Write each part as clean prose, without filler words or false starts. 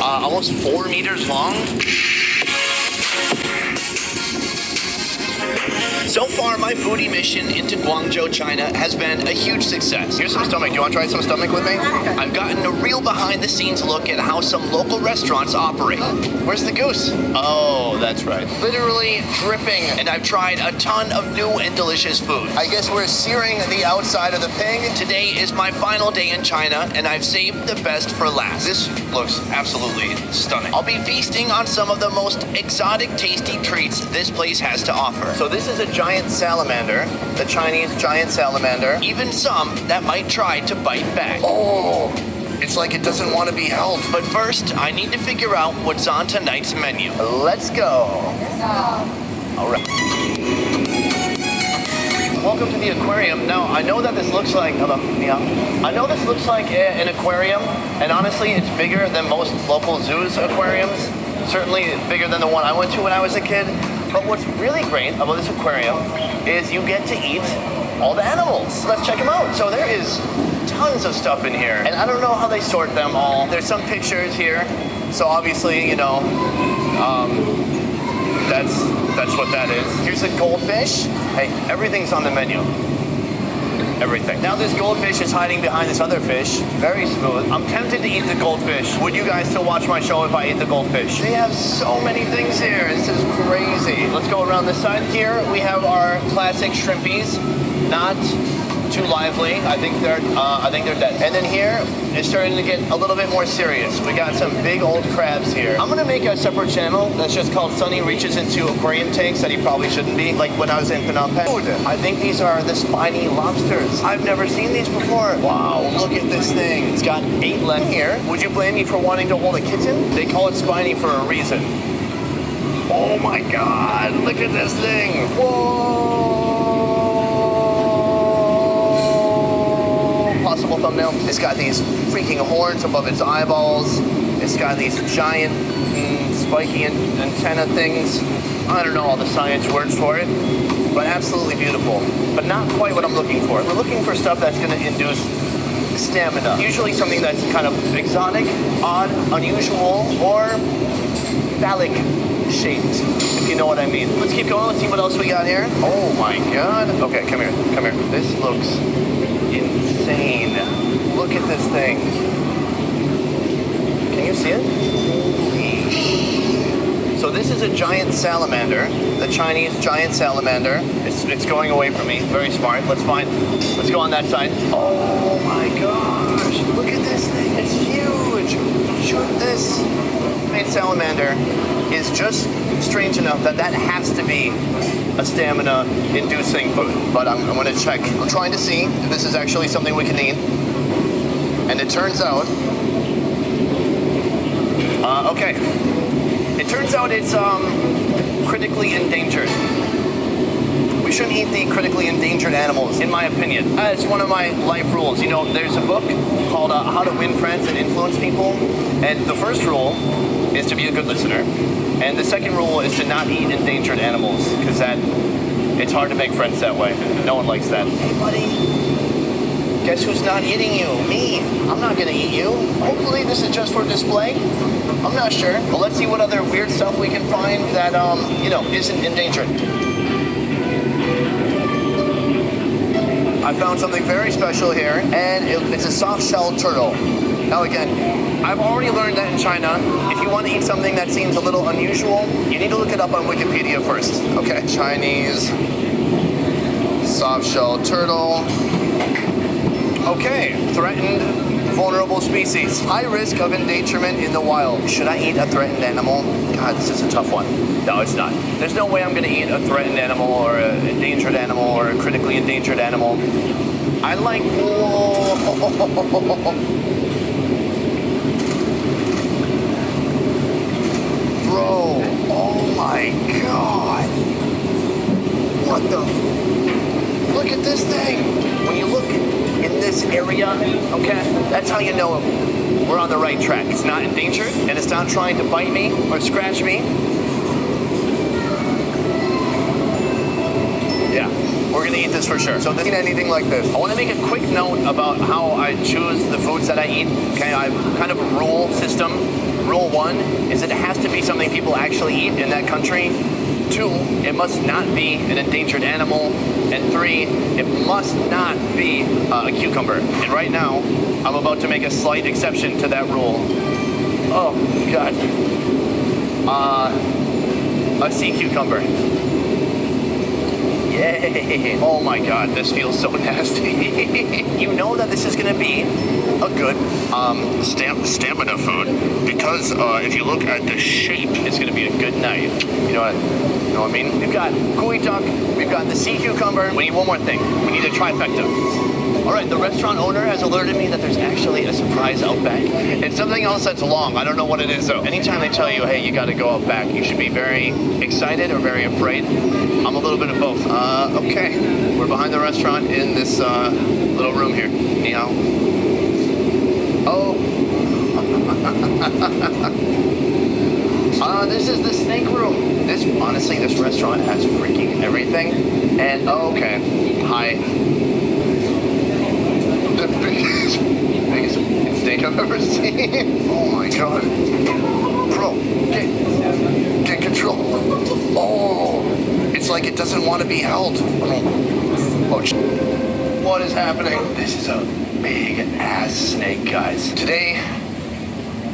almost 4 meters long. So far, my foodie mission into Guangzhou, China has been a huge success. Here's some stomach. Do you want to try some stomach with me? I've gotten a real behind-the-scenes look at how some local restaurants operate. Where's the goose? Oh, that's right. Literally dripping. And I've tried a ton of new and delicious food. I guess we're searing the outside of the pig. Today is my final day in China, and I've saved the best for last. This looks absolutely stunning. I'll be feasting on some of the most exotic, tasty treats this place has to offer. So this is a giant salamander, the Chinese giant salamander, even some that might try to bite back. Oh, it's like it doesn't want to be held. But first, I need to figure out what's on tonight's menu. Let's go. All right. Welcome to the aquarium. Now, I know that this looks like, I know this looks like an aquarium, and honestly, it's bigger than most local zoos aquariums. Certainly bigger than the one I went to when I was a kid. But what's really great about this aquarium is you get to eat all the animals. Let's check them out. So there is tons of stuff in here, and I don't know how they sort them all. There's some pictures here, so obviously, you know, that's what that is. Here's a goldfish. Hey, everything's on the menu. Everything. Now this goldfish is hiding behind this other fish. Very smooth. I'm tempted to eat the goldfish. Would you guys still watch my show if I ate the goldfish? They have so many things here. This is crazy. Let's go around this side. Here we have our classic shrimpies. Not too lively. I think they're dead. And then here it's starting to get a little bit more serious. We got some big old crabs here. I'm gonna make a separate channel that's just called Sunny Reaches Into Aquarium Tanks that he probably shouldn't be, like when I was in Phnom Penh. I think these are the spiny lobsters. I've never seen these before. Wow, look at this thing. It's got 8 legs here. Would you blame me for wanting to hold a kitten? They call it spiny for a reason. Oh my God, look at this thing. Whoa. Possible thumbnail. It's got these freaking horns above its eyeballs. It's got these giant spiky antenna things. I don't know all the science words for it, but absolutely beautiful. But not quite what I'm looking for. We're looking for stuff that's going to induce stamina. Usually something that's kind of exotic, odd, unusual, or phallic shaped, if you know what I mean. Let's keep going. Let's see what else we got here. Oh my God. Okay, come here. Come here. This looks insane. Look at this thing. Can you see it? Holy. So this is a giant salamander, the Chinese giant salamander. It's going away from me. Very smart. Let's go on that side. Oh my gosh. Look at this thing. It's huge. Shoot this. Giant salamander is just strange enough that has to be a stamina-inducing food. But I'm going to check. I'm trying to see if this is actually something we can eat. And it turns out, okay. It turns out it's critically endangered. We shouldn't eat the critically endangered animals, in my opinion. It's one of my life rules. You know, there's a book called How to Win Friends and Influence People. And the first rule is to be a good listener. And the second rule is to not eat endangered animals, because it's hard to make friends that way. No one likes that. Hey, buddy. Guess who's not eating you? Me. I'm not gonna eat you. Hopefully this is just for display. I'm not sure. But let's see what other weird stuff we can find that, you know, isn't endangered. I found something very special here, and it's a soft-shelled turtle. Now again, I've already learned that in China, if you want to eat something that seems a little unusual, you need to look it up on Wikipedia first. Okay, Chinese soft-shelled turtle. Okay, threatened, vulnerable species. High risk of endangerment in the wild. Should I eat a threatened animal? God, this is a tough one. No, it's not. There's no way I'm going to eat a threatened animal or an endangered animal or a critically endangered animal. I like... Bro, oh my God. What the? Look at this thing. When you look in this area, okay, that's how you know we're on the right track. It's not endangered, and it's not trying to bite me or scratch me. Yeah, we're gonna eat this for sure. So this ain't anything like this. I wanna make a quick note about how I choose the foods that I eat. Okay, I have kind of a rule system. Rule 1 people actually eat in that country. 2, it must not be an endangered animal. And 3, it must not be a cucumber. And right now, I'm about to make a slight exception to that rule. Oh, God. A sea cucumber. Yay. Oh my God, this feels so nasty. You know that this is gonna be a good stamina food because if you look at the shape, it's gonna be a good night. You know what I mean? We've got gooey duck, we've got the sea cucumber. We need one more thing. We need a trifecta. All right, the restaurant owner has alerted me that there's actually a surprise out back. It's something else that's long. I don't know what it is though. Anytime they tell you, hey, you gotta go out back, you should be very excited or very afraid. I'm a little bit of both. Okay, we're behind the restaurant in this little room here. Meow. Oh. This is the snake room. Honestly, this restaurant has freaking everything. And, okay, hi. The biggest snake I've ever seen. Oh my God. Bro, get control. Oh, it's like it doesn't want to be held. Oh, what is happening? This is a big ass snake, guys. Today,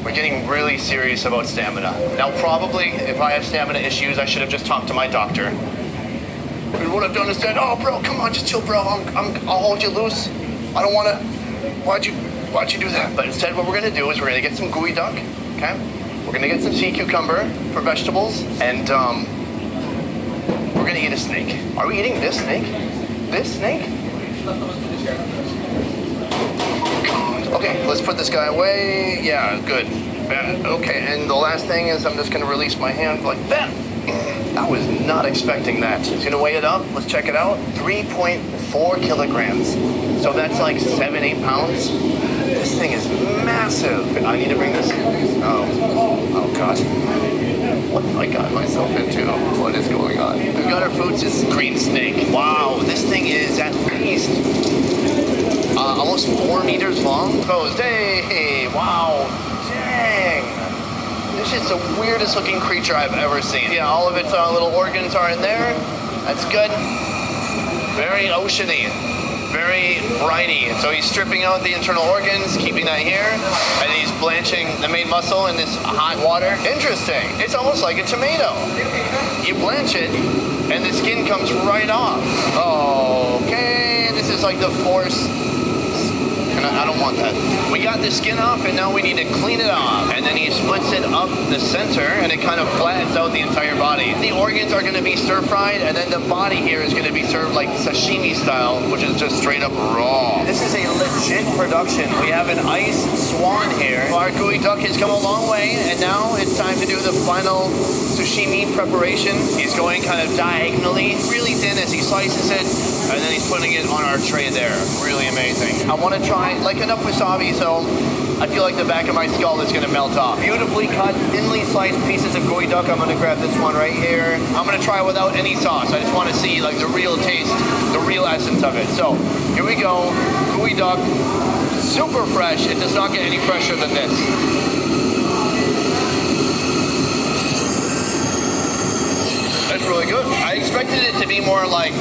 we're getting really serious about stamina. Now, probably, if I have stamina issues, I should have just talked to my doctor. And what I've done is said, oh, bro, come on, just chill, bro. I'll hold you loose. I don't want to. Why'd you do that? But instead, what we're going to do is we're going to get some gooey duck, okay? We're going to get some sea cucumber for vegetables, and we're going to eat a snake. Are we eating this snake? This snake? God. Okay, let's put this guy away. Yeah, good. Okay, and the last thing is I'm just going to release my hand like that. I was not expecting that. He's going to weigh it up. Let's check it out. 3.4 kilograms. So that's like 7-8 pounds. This thing is massive. I need to bring this. Oh God. What have I got myself into? What is going on? We've got our food, just green snake. Wow, this thing is at least almost 4 meters long. Posed. Hey, wow. Dang. This is the weirdest looking creature I've ever seen. Yeah, all of its little organs are in there. That's good. Very oceany. Very briny. So he's stripping out the internal organs, keeping that here, and he's blanching the main muscle in this hot water. Interesting. It's almost like a tomato. You blanch it, and the skin comes right off. Okay, this is like the force. I don't want that. We got the skin off, and now we need to clean it off. And then he splits it up the center, and it kind of flattens out the entire body. The organs are going to be stir-fried, and then the body here is going to be served like sashimi style, which is just straight up raw. This is a legit production. We have an ice swan here. Our gooey duck has come a long way, and now it's time to do the final sashimi preparation. He's going kind of diagonally, really thin as he slices it, and then he's putting it on our tray there. Really amazing. I want to try, like, enough wasabi, so I feel like the back of my skull is going to melt off. Beautifully cut, thinly sliced pieces of gooey duck. I'm going to grab this one right here. I'm going to try without any sauce. I just want to see, like, the real taste, the real essence of it. So, here we go. Gooey duck, super fresh. It does not get any fresher than this. That's really good. I expected it to be more like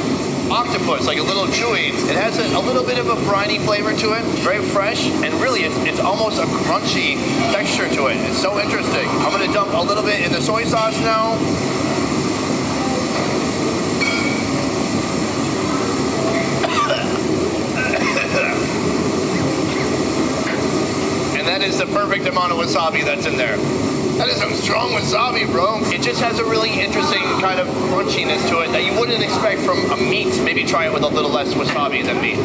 octopus, like a little chewy. It has a little bit of a briny flavor to it. It's very fresh, and really it's almost a crunchy texture to it. It's so interesting. I'm gonna dump a little bit in the soy sauce now. And that is the perfect amount of wasabi that's in there. That is some strong wasabi, bro. It just has a really interesting kind of crunchiness to it that you wouldn't expect from a meat. Maybe try it with a little less wasabi than meat.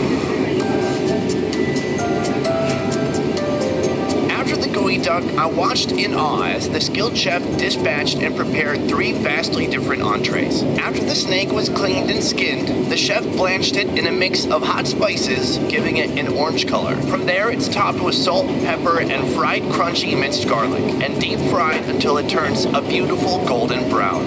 After the gooey duck, I watched in awe as the skilled chef dispatched and prepared 3 vastly different entrees. After the snake was cleaned and skinned, the chef blanched it in a mix of hot spices, giving it an orange color. From there, it's topped with salt, pepper, and fried crunchy minced garlic, and deep fried until it turns a beautiful golden brown.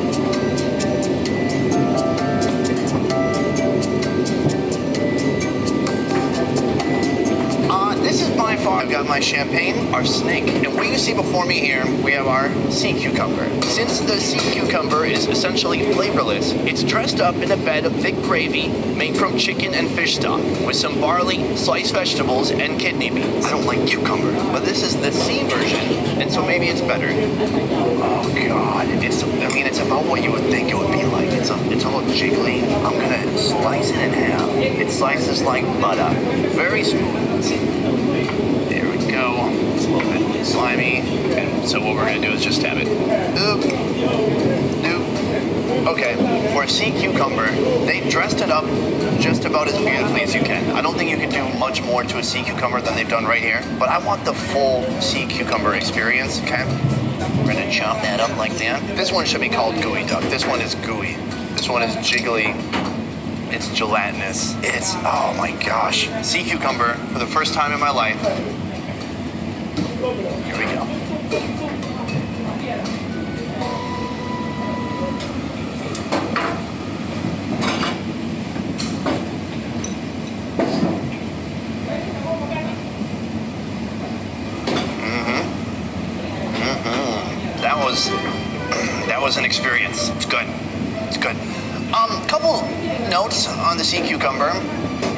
This is by far, I've got my champagne, our snake, and what you see before me here, we have our sea cucumber. Since the sea cucumber is essentially flavorless, it's dressed up in a bed of thick gravy made from chicken and fish stock with some barley, sliced vegetables, and kidney beans. I don't like cucumber, but this is the sea version, and so maybe it's better. Oh God, it's about what you would think it would be like. It's a little jiggly. I'm gonna slice it in half. It slices like butter, very smooth. There we go. It's a little bit slimy, and so what we're gonna do is just have it. Okay, for a sea cucumber, they dressed it up just about as beautifully as you can. I don't think you can do much more to a sea cucumber than they've done right here, but I want the full sea cucumber experience, okay? We're gonna chop that up like that. This one should be called gooey duck. This one is gooey. This one is jiggly. It's gelatinous. It's, oh my gosh. Sea cucumber for the first time in my life. Here we go. That was an experience. It's good. It's good. Couple notes on the sea cucumber.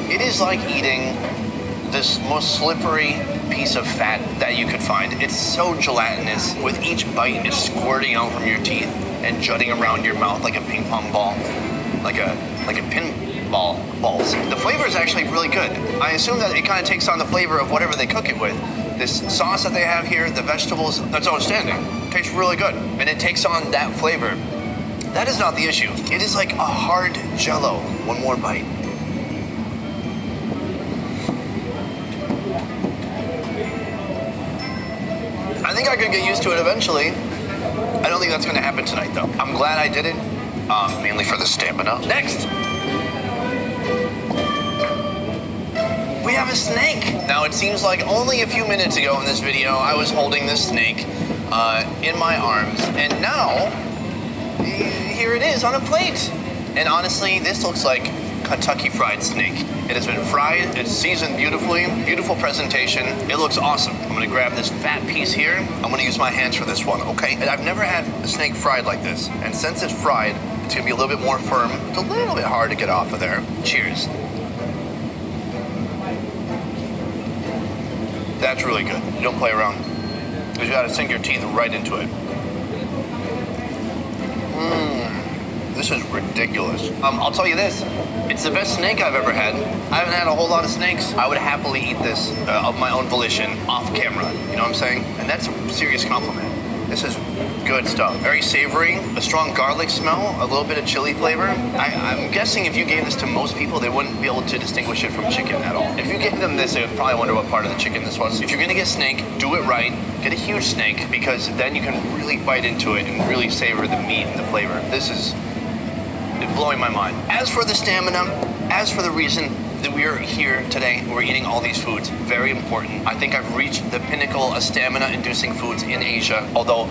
It is like eating this most slippery piece of fat that you could find. It's so gelatinous. With each bite, it's squirting out from your teeth and jutting around your mouth like a ping pong ball, like a pinball balls. The flavor is actually really good. I assume that it kind of takes on the flavor of whatever they cook it with. This sauce that they have here, the vegetables, that's outstanding. Tastes really good, and it takes on that flavor. That is not the issue. It is like a hard jello. One more bite. I think I could get used to it eventually. I don't think that's gonna happen tonight though. I'm glad I did it, mainly for the stamina. Next. We have a snake. Now it seems like only a few minutes ago in this video, I was holding this snake in my arms, and now, here it is on a plate. And honestly, this looks like Kentucky fried snake. It has been fried, it's seasoned beautifully, beautiful presentation. It looks awesome. I'm gonna grab this fat piece here. I'm gonna use my hands for this one, okay? And I've never had a snake fried like this. And since it's fried, it's gonna be a little bit more firm. It's a little bit hard to get off of there. Cheers. That's really good. You don't play around. Because you gotta sink your teeth right into it. This is ridiculous. I'll tell you this, it's the best snake I've ever had. I haven't had a whole lot of snakes. I would happily eat this of my own volition, off camera. You know what I'm saying? And that's a serious compliment. This is good stuff. Very savory, a strong garlic smell, a little bit of chili flavor. I'm guessing if you gave this to most people, they wouldn't be able to distinguish it from chicken at all. If you gave them this, they would probably wonder what part of the chicken this was. If you're gonna get snake, do it right. Get a huge snake, because then you can really bite into it and really savor the meat and the flavor. This is blowing my mind. As for the stamina, as for the reason that we are here today, we're eating all these foods, very important. I think I've reached the pinnacle of stamina-inducing foods in Asia, although